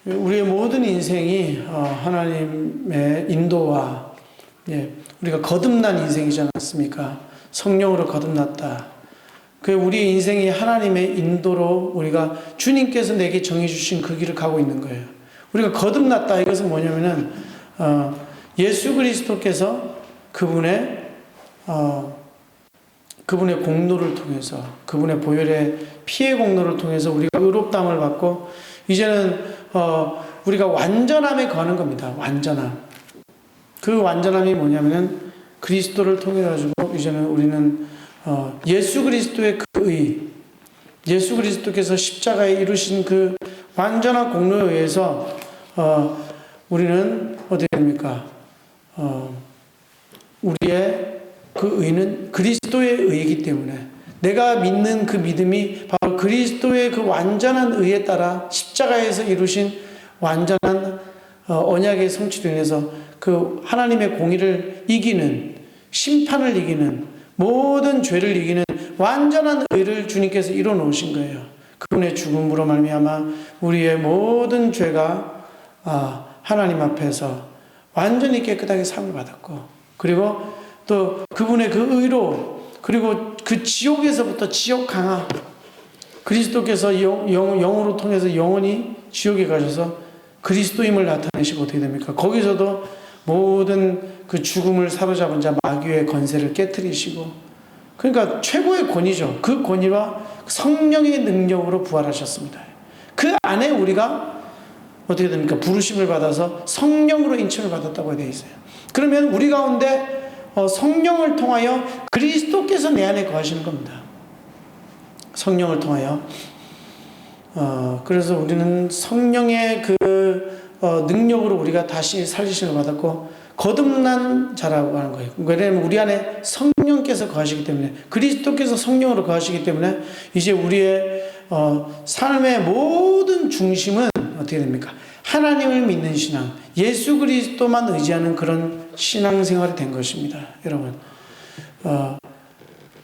우리의 모든 인생이 하나님의 인도와 우리가 거듭난 인생이지 않았습니까? 성령으로 거듭났다. 우리 인생이 하나님의 인도로 우리가 주님께서 내게 정해주신 그 길을 가고 있는 거예요. 우리가 거듭났다. 이것은 뭐냐면은 예수 그리스도께서 그분의 공로를 통해서, 그분의 보혈의 피의 공로를 통해서 우리가 의롭다함을 받고 이제는 우리가 완전함에 거는 겁니다. 완전함. 그 완전함이 뭐냐면은 그리스도를 통해 가지고 이제는 우리는 예수 그리스도의 그 의, 예수 그리스도께서 십자가에 이루신 그 완전한 공로에 의해서 우리는 어떻게 됩니까? 우리의 그 의는 그리스도의 의이기 때문에 내가 믿는 그 믿음이 바로 그리스도의 그 완전한 의에 따라 십자가에서 이루신 완전한 언약의 성취로 인해서 그 하나님의 공의를 이기는, 심판을 이기는, 모든 죄를 이기는 완전한 의를 주님께서 이뤄 놓으신 거예요. 그분의 죽음으로 말미암아 우리의 모든 죄가 하나님 앞에서 완전히 깨끗하게 사함을 받았고, 그리고 또 그분의 그 의로, 그리고 그 지옥에서부터 지옥 강화, 그리스도께서 영으로 통해서 영원히 지옥에 가셔서 그리스도임을 나타내시고 어떻게 됩니까? 거기서도 모든 그 죽음을 사로잡은 자 마귀의 권세를 깨트리시고, 그러니까 최고의 권위죠. 그 권위와 성령의 능력으로 부활하셨습니다. 그 안에 우리가 어떻게 됩니까? 부르심을 받아서 성령으로 인침을 받았다고 되어 있어요. 그러면 우리 가운데 성령을 통하여 그리스도께서 내 안에 거하시는 겁니다. 성령을 통하여. 그래서 우리는 성령의 그 능력으로 우리가 다시 살리심을 받았고 거듭난 자라고 하는 거예요. 왜냐하면 우리 안에 성령께서 거하시기 때문에, 그리스도께서 성령으로 거하시기 때문에 이제 우리의 삶의 모든 중심은 어떻게 됩니까? 하나님을 믿는 신앙, 예수 그리스도만 의지하는 그런 신앙생활이 된 것입니다. 여러분,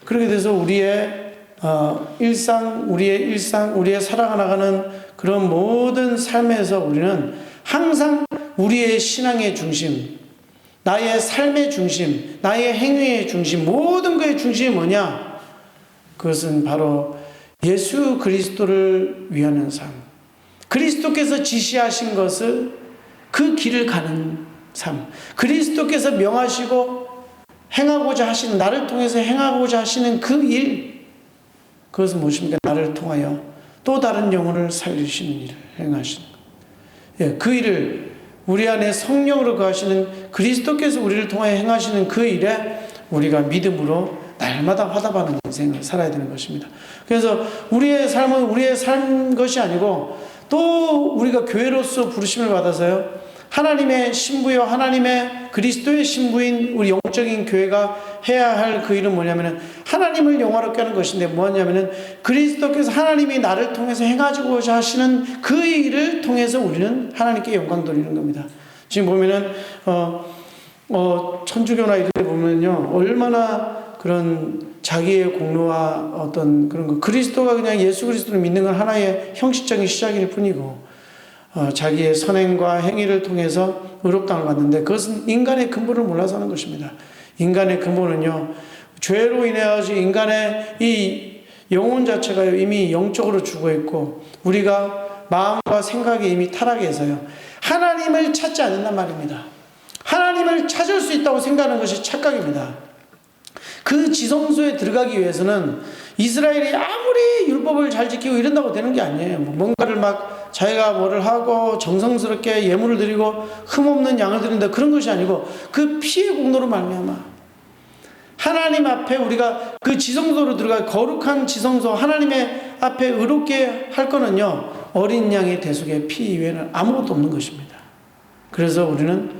그렇게 돼서 우리의 우리의 살아가는 그런 모든 삶에서 우리는 항상 우리의 신앙의 중심, 나의 삶의 중심, 나의 행위의 중심, 모든 것의 중심이 뭐냐? 그것은 바로 예수 그리스도를 위하는 삶, 그리스도께서 지시하신 것을 그 길을 가는 삶, 그리스도께서 명하시고 행하고자 하시는, 나를 통해서 행하고자 하시는 그 일, 그것은 무엇입니까? 나를 통하여 또 다른 영혼을 살리시는 일을 행하시는 것. 그 일을 우리 안에 성령으로 거하시는 그리스도께서 우리를 통하여 행하시는 그 일에 우리가 믿음으로 날마다 화답하는 인생을 살아야 되는 것입니다. 그래서 우리의 삶은 우리의 삶 것이 아니고 또 우리가 교회로서 부르심을 받아서요, 하나님의 신부요, 하나님의 그리스도의 신부인 우리 영적인 교회가 해야 할 그 일은 뭐냐면은 하나님을 영화롭게 하는 것인데, 뭐냐면은 그리스도께서 하나님이 나를 통해서 행하고자 하시는 그 일을 통해서 우리는 하나님께 영광 돌리는 겁니다. 지금 보면은 천주교나 이런 데 보면요, 얼마나 그런 자기의 공로와 어떤 그런 거, 그리스도가 그냥 예수 그리스도를 믿는 건 하나의 형식적인 시작일 뿐이고, 자기의 선행과 행위를 통해서 의롭다함을 받는데, 그것은 인간의 근본을 몰라서 하는 것입니다. 인간의 근본은요, 죄로 인해서 인간의 이 영혼 자체가 이미 영적으로 죽어있고, 우리가 마음과 생각이 이미 타락해서요, 하나님을 찾지 않는단 말입니다. 하나님을 찾을 수 있다고 생각하는 것이 착각입니다. 그 지성소에 들어가기 위해서는 이스라엘이 아무리 율법을 잘 지키고 이런다고 되는 게 아니에요. 뭔가를 막 자기가 뭐를 하고 정성스럽게 예물을 드리고 흠없는 양을 드린다, 그런 것이 아니고 그 피의 공로로 말미암아 하나님 앞에 우리가 그 지성소로 들어가, 거룩한 지성소, 하나님의 앞에 의롭게 할 거는요, 어린 양의 대속의 피 이외에는 아무것도 없는 것입니다. 그래서 우리는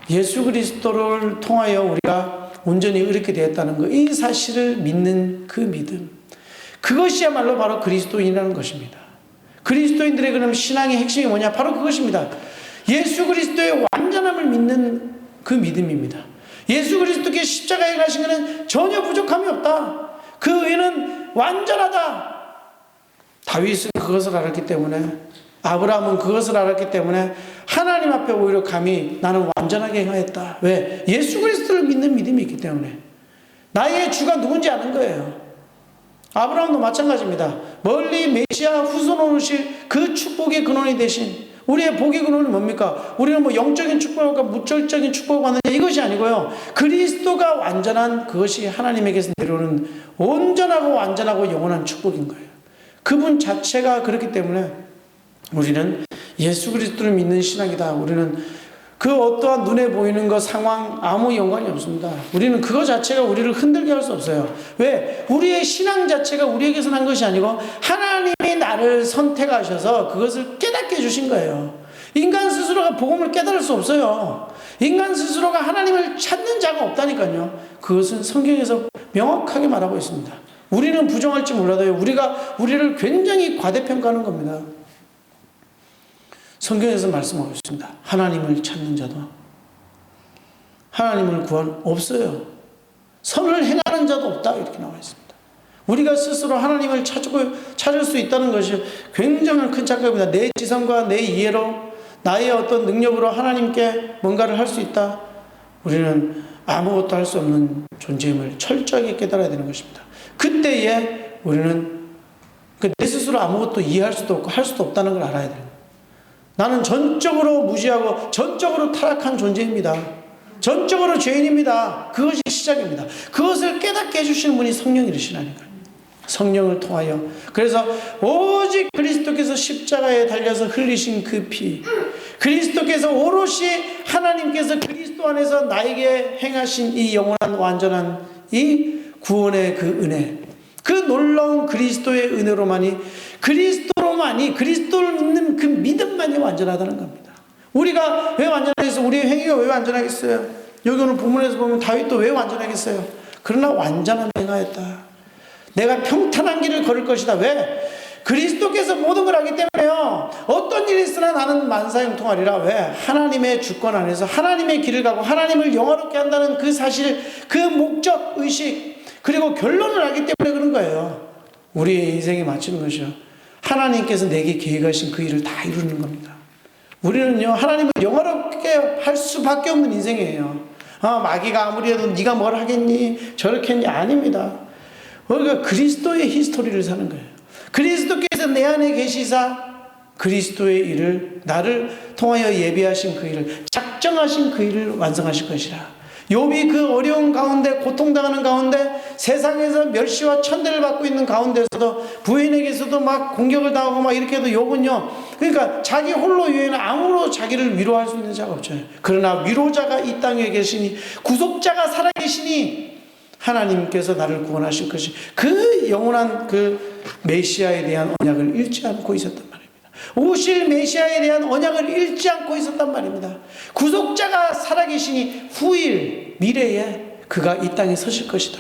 예수 그리스도를 통하여 우리가 온전히 의롭게 되었다는 것, 이 사실을 믿는 그 믿음, 그것이야말로 바로 그리스도인이라는 것입니다. 그리스도인들의 그럼 신앙의 핵심이 뭐냐? 바로 그것입니다. 예수 그리스도의 완전함을 믿는 그 믿음입니다. 예수 그리스도께 십자가에 가신 것은 전혀 부족함이 없다. 그 의는 완전하다. 다윗은 그것을 알았기 때문에 아브라함은 그것을 알았기 때문에 하나님 앞에 오히려 감히 나는 완전하게 행하였다. 왜? 예수 그리스도를 믿는 믿음이 있기 때문에. 나의 주가 누군지 아는 거예요. 아브라함도 마찬가지입니다. 멀리 메시아 후손으로 오실 그 축복의 근원이 되신 우리의 복의 근원이 뭡니까? 우리는 뭐 영적인 축복과 무절적인 축복을 받느냐 이것이 아니고요. 그리스도가 완전한 그것이 하나님에게서 내려오는 온전하고 완전하고 영원한 축복인 거예요. 그분 자체가 그렇기 때문에 우리는 예수 그리스도를 믿는 신앙이다. 우리는 그 어떠한 눈에 보이는 것 상황 아무 연관이 없습니다. 우리는 그거 자체가 우리를 흔들게 할 수 없어요. 왜? 우리의 신앙 자체가 우리에게서 난 것이 아니고 하나님이 나를 선택하셔서 그것을 깨닫게 해주신 거예요. 인간 스스로가 복음을 깨달을 수 없어요. 인간 스스로가 하나님을 찾는 자가 없다니까요. 그것은 성경에서 명확하게 말하고 있습니다. 우리는 부정할지 몰라도요. 우리를 굉장히 과대평가하는 겁니다. 성경에서 말씀하고 있습니다. 하나님을 찾는 자도 하나님을 구하는 없어요. 선을 행하는 자도 없다 이렇게 나와 있습니다. 우리가 스스로 하나님을 찾을 수 있다는 것이 굉장히 큰 착각입니다. 내 지성과 내 이해로 나의 어떤 능력으로 하나님께 뭔가를 할 수 있다. 우리는 아무것도 할 수 없는 존재임을 철저하게 깨달아야 되는 것입니다. 그때에 우리는 내 스스로 아무것도 이해할 수도 없고 할 수도 없다는 걸 알아야 돼요. 나는 전적으로 무지하고 전적으로 타락한 존재입니다. 전적으로 죄인입니다. 그것이 시작입니다. 그것을 깨닫게 해주시는 분이 성령이시라니까요. 성령을 통하여. 그래서 오직 그리스도께서 십자가에 달려서 흘리신 그 피, 그리스도께서 오롯이 하나님께서 그리스도 안에서 나에게 행하신 이 영원한 완전한 이 구원의 그 은혜, 그 놀라운 그리스도의 은혜로만이 그리스도를 믿는 그 믿음만이 완전하다는 겁니다. 우리가 왜 완전하겠어요? 우리의 행위가 왜 완전하겠어요? 여기 오늘 본문에서 보면 다윗도 왜 완전하겠어요? 그러나 완전한 행하였다. 내가 평탄한 길을 걸을 것이다. 왜? 그리스도께서 모든 걸 하기 때문에요. 어떤 일이 있으나 나는 만사형통하리라. 왜? 하나님의 주권 안에서 하나님의 길을 가고 하나님을 영화롭게 한다는 그 사실, 그 목적, 의식, 그리고 결론을 알기 때문에 그런 거예요. 우리의 인생이 마치는 것이요. 하나님께서 내게 계획하신 그 일을 다 이루는 겁니다. 우리는요, 하나님을 영화롭게 할 수밖에 없는 인생이에요. 마귀가 아무리 해도 네가 뭘 하겠니? 저렇게 했니? 아닙니다. 우리가 그리스도의 히스토리를 사는 거예요. 그리스도께서 내 안에 계시사 그리스도의 일을 나를 통하여 예비하신 그 일을 작정하신 그 일을 완성하실 것이라. 욥이 그 어려운 가운데 고통당하는 가운데 세상에서 멸시와 천대를 받고 있는 가운데서도 부인에게서도 막 공격을 당하고 막 이렇게 해도 욥은요, 그러니까 자기 홀로 외에는 아무로 자기를 위로할 수 있는 자가 없죠. 그러나 위로자가 이 땅에 계시니 구속자가 살아계시니 하나님께서 나를 구원하실 것이 그 영원한 그 메시아에 대한 언약을 잃지 않고 있었단 말입니다. 오실 메시아에 대한 언약을 잃지 않고 있었단 말입니다. 구속자가 살아계시니 후일 미래에 그가 이 땅에 서실 것이다.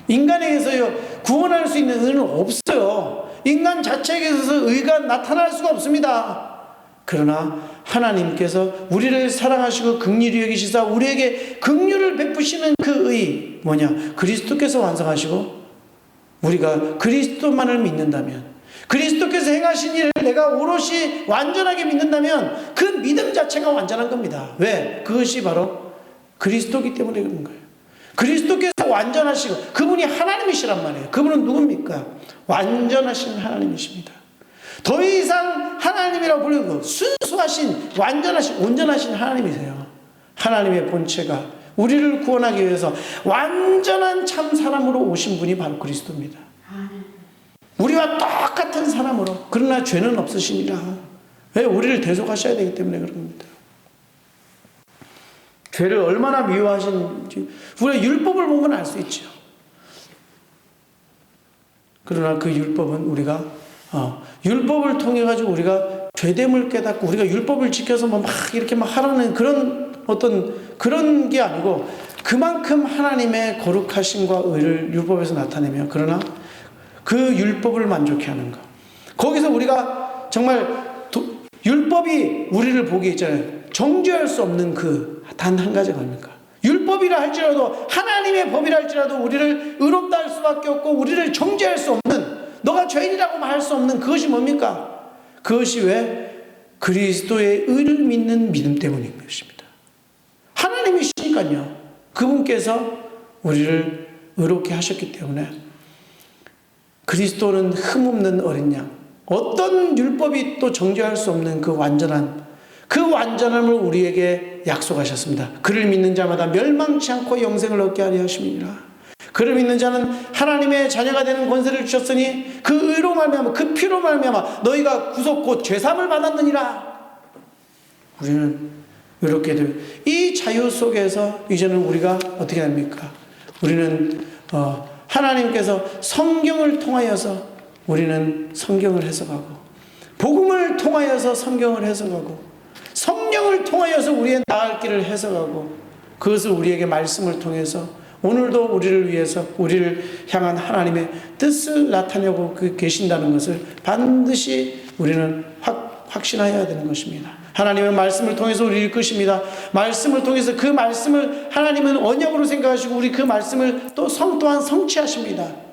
인간에게서요 구원할 수 있는 의는 없어요. 인간 자체에게서 의가 나타날 수가 없습니다. 그러나 하나님께서 우리를 사랑하시고 긍휼히 여기시사 우리에게 긍휼을 베푸시는 그 의 뭐냐? 그리스도께서 완성하시고 우리가 그리스도만을 믿는다면, 그리스도께서 행하신 일을 내가 오롯이 완전하게 믿는다면 그 믿음 자체가 완전한 겁니다. 왜? 그것이 바로 그리스도이기 때문에 그런 거예요. 그리스도께서 완전하시고 그분이 하나님이시란 말이에요. 그분은 누굽니까? 완전하신 하나님이십니다. 더 이상 하나님이라고 부르고 순수하신 완전하신 온전하신 하나님이세요. 하나님의 본체가 우리를 구원하기 위해서 완전한 참 사람으로 오신 분이 바로 그리스도입니다. 우리와 똑같은 사람으로, 그러나 죄는 없으시니라. 왜? 우리를 대속하셔야 되기 때문에 그런 겁니다. 죄를 얼마나 미워하시는지 우리가 율법을 보면 알 수 있죠. 그러나 그 율법은 우리가 율법을 통해 가지고 우리가 죄됨을 깨닫고 우리가 율법을 지켜서 막 이렇게 막 하라는 그런 어떤 그런 게 아니고 그만큼 하나님의 거룩하심과 의를 율법에서 나타내며, 그러나 그 율법을 만족해 하는 것. 거기서 우리가 정말 율법이 우리를 보게 있잖아요. 정죄할 수 없는 그 단 한 가지가 뭡니까? 율법이라 할지라도, 하나님의 법이라 할지라도 우리를 의롭다 할 수밖에 없고 우리를 정죄할 수 없는, 너가 죄인이라고 말할 수 없는 그것이 뭡니까? 그것이 왜? 그리스도의 의를 믿는 믿음 때문인 것입니다. 하나님이시니까요. 그분께서 우리를 의롭게 하셨기 때문에 그리스도는 흠없는 어린 양, 어떤 율법이 또 정죄할 수 없는 그 완전함을 우리에게 약속하셨습니다. 그를 믿는 자마다 멸망치 않고 영생을 얻게 하려 하심이니라. 그를 믿는 자는 하나님의 자녀가 되는 권세를 주셨으니 그 의로 말미암아 그 피로 말미암아 너희가 구속 곧 죄사함을 받았느니라. 우리는 이렇게 이 자유 속에서 이제는 우리가 어떻게 됩니까? 우리는 하나님께서 성경을 통하여서 우리는 성경을 해석하고, 복음을 통하여서 성경을 해석하고, 성령을 통하여서 우리의 나을 길을 해석하고, 그것을 우리에게 말씀을 통해서 오늘도 우리를 위해서 우리를 향한 하나님의 뜻을 나타내고 계신다는 것을 반드시 우리는 확신하여야 되는 것입니다. 하나님의 말씀을 통해서 우리를 이끄십니다. 말씀을 통해서 그 말씀을 하나님은 언약으로 생각하시고 우리 그 말씀을 또한 성취하십니다.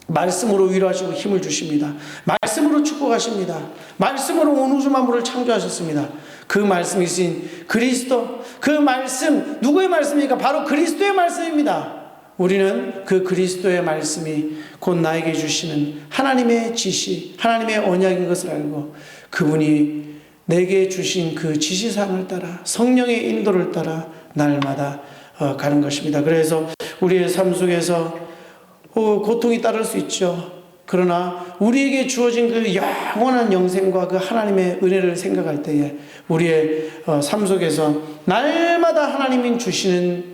말씀으로 위로하시고 힘을 주십니다. 말씀으로 축복하십니다. 말씀으로 온 우주 만물을 창조하셨습니다. 그 말씀이신 그리스도, 그 말씀, 누구의 말씀입니까? 바로 그리스도의 말씀입니다. 우리는 그 그리스도의 말씀이 곧 나에게 주시는 하나님의 지시, 하나님의 언약인 것을 알고 그분이 내게 주신 그 지시사항을 따라 성령의 인도를 따라 날마다 가는 것입니다. 그래서 우리의 삶 속에서 고통이 따를 수 있죠. 그러나 우리에게 주어진 그 영원한 영생과 그 하나님의 은혜를 생각할 때에 우리의 삶 속에서 날마다 하나님이 주시는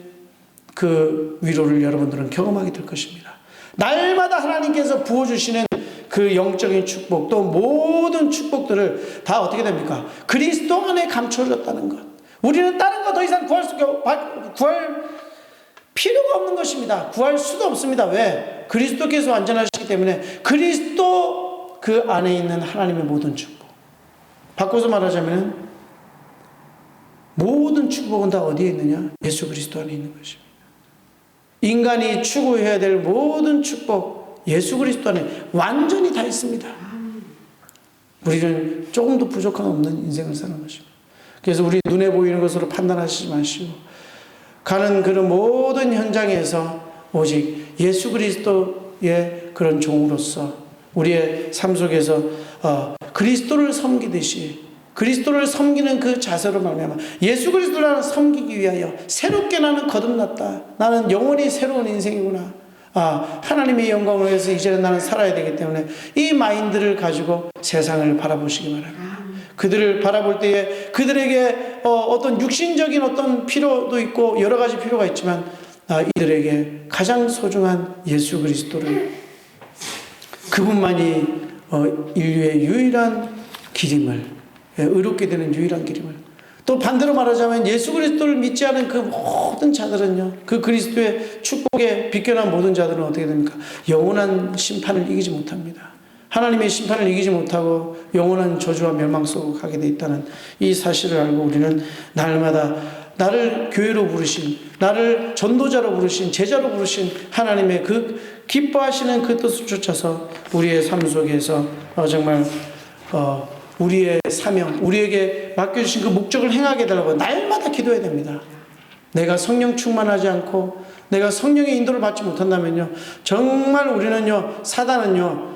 그 위로를 여러분들은 경험하게 될 것입니다. 날마다 하나님께서 부어주시는 그 영적인 축복, 또 모든 축복들을 다 어떻게 됩니까? 그리스도 안에 감춰졌다는 것. 우리는 다른 거 더 이상 구할 필요가 없는 것입니다. 구할 수도 없습니다. 왜? 그리스도께서 완전하시기 때문에 그리스도 그 안에 있는 하나님의 모든 축복. 바꿔서 말하자면 모든 축복은 다 어디에 있느냐? 예수 그리스도 안에 있는 것입니다. 인간이 추구해야 될 모든 축복, 예수 그리스도 안에 완전히 다 있습니다. 우리는 조금도 부족함 없는 인생을 사는 것입니다. 그래서 우리 눈에 보이는 것으로 판단하시지 마시고 가는 그런 모든 현장에서 오직 예수 그리스도의 그런 종으로서 우리의 삶 속에서 그리스도를 섬기듯이 그리스도를 섬기는 그 자세로 말미암아 예수 그리스도를 섬기기 위하여 새롭게 나는 거듭났다. 나는 영원히 새로운 인생이구나. 하나님의 영광을 위해서 이제는 나는 살아야 되기 때문에 이 마인드를 가지고 세상을 바라보시기 바랍니다. 그들을 바라볼 때에 그들에게 어떤 육신적인 어떤 필요도 있고 여러 가지 필요가 있지만 이들에게 가장 소중한 예수 그리스도를, 그분만이 인류의 유일한 기림을, 의롭게 되는 유일한 기림을, 또 반대로 말하자면 예수 그리스도를 믿지 않은 그 모든 자들은요, 그 그리스도의 축복에 비껴난 모든 자들은 어떻게 됩니까? 영원한 심판을 이기지 못합니다. 하나님의 심판을 이기지 못하고 영원한 저주와 멸망 속으로 가게 돼 있다는 이 사실을 알고 우리는 날마다 나를 교회로 부르신, 나를 전도자로 부르신, 제자로 부르신 하나님의 그 기뻐하시는 그 뜻을 쫓아서 우리의 삶 속에서 정말 우리의 사명, 우리에게 맡겨주신 그 목적을 행하게 해달라고 날마다 기도해야 됩니다. 내가 성령 충만하지 않고 내가 성령의 인도를 받지 못한다면요, 정말 우리는요, 사단은요,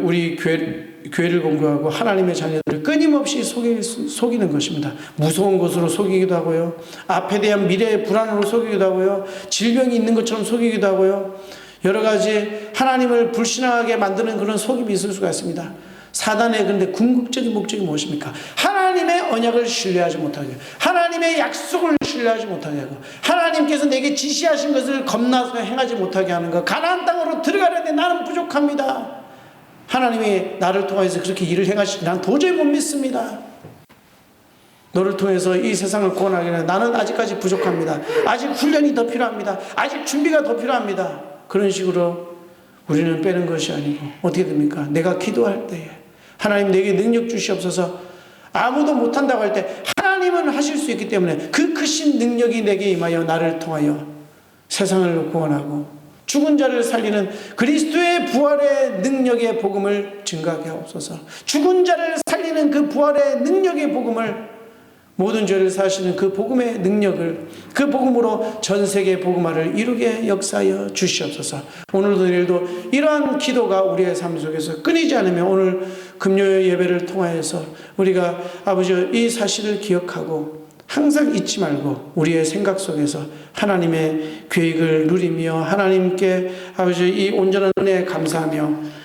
우리 교회를 공격하고 하나님의 자녀들을 끊임없이 속이는 것입니다. 무서운 것으로 속이기도 하고요, 앞에 대한 미래의 불안으로 속이기도 하고요, 질병이 있는 것처럼 속이기도 하고요, 여러 가지 하나님을 불신하게 만드는 그런 속임이 있을 수가 있습니다. 사단의 근데 궁극적인 목적이 무엇입니까? 하나님의 언약을 신뢰하지 못하게 하고, 하나님의 약속을 신뢰하지 못하게 하고, 하나님께서 내게 지시하신 것을 겁나서 행하지 못하게 하는 것. 가나안 땅으로 들어가려는데 나는 부족합니다. 하나님이 나를 통해서 그렇게 일을 행하시지 난 도저히 못 믿습니다. 너를 통해서 이 세상을 구원하기는 나는 아직까지 부족합니다. 아직 훈련이 더 필요합니다. 아직 준비가 더 필요합니다. 그런 식으로 우리는 빼는 것이 아니고 어떻게 됩니까? 내가 기도할 때에 하나님 내게 능력 주시옵소서, 아무도 못한다고 할 때 하나님은 하실 수 있기 때문에 그 크신 능력이 내게 임하여 나를 통하여 세상을 구원하고 죽은 자를 살리는 그리스도의 부활의 능력의 복음을 증가하게 하옵소서. 죽은 자를 살리는 그 부활의 능력의 복음을, 모든 죄를 사시는 그 복음의 능력을, 그 복음으로 전 세계 복음화를 이루게 역사하여 주시옵소서. 오늘도 내일도 이러한 기도가 우리의 삶 속에서 끊이지 않으며 오늘 금요일 예배를 통하여서 우리가 아버지 이 사실을 기억하고 항상 잊지 말고 우리의 생각 속에서 하나님의 계획을 누리며 하나님께 아버지 이 온전한 은혜에 감사하며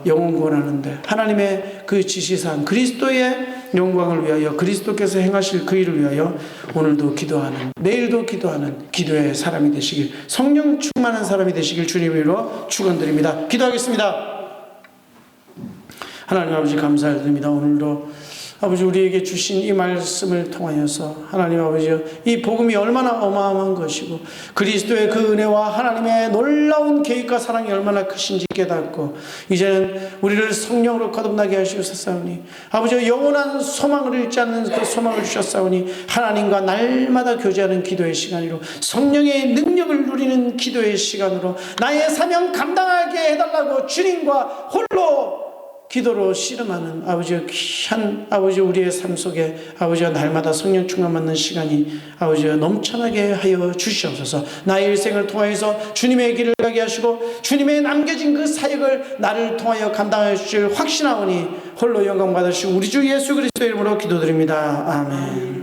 영원 구원하는데 하나님의 그 지시사항 그리스도의 영광을 위하여 그리스도께서 행하실 그 일을 위하여 오늘도 기도하는, 내일도 기도하는 기도의 사람이 되시길, 성령 충만한 사람이 되시길 주님으로 축원드립니다. 기도하겠습니다. 하나님 아버지 감사를 드립니다. 오늘도 아버지 우리에게 주신 이 말씀을 통하여서 하나님 아버지 이 복음이 얼마나 어마어마한 것이고 그리스도의 그 은혜와 하나님의 놀라운 계획과 사랑이 얼마나 크신지 깨닫고 이제는 우리를 성령으로 거듭나게 하시옵사오니 아버지 영원한 소망을 잃지 않는 그 소망을 주셨사오니 하나님과 날마다 교제하는 기도의 시간으로 성령의 능력을 누리는 기도의 시간으로 나의 사명 감당하게 해달라고 주님과 홀로 기도로 씨름하는 아버지의 귀한 아버지 우리의 삶 속에 아버지가 날마다 성령 충만 받는 시간이 아버지가 넘쳐나게 하여 주시옵소서. 나의 일생을 통하여서 주님의 길을 가게 하시고 주님의 남겨진 그 사역을 나를 통하여 감당하여 주실 확신하오니 홀로 영광 받으시고 우리 주 예수 그리스도의 이름으로 기도드립니다. 아멘.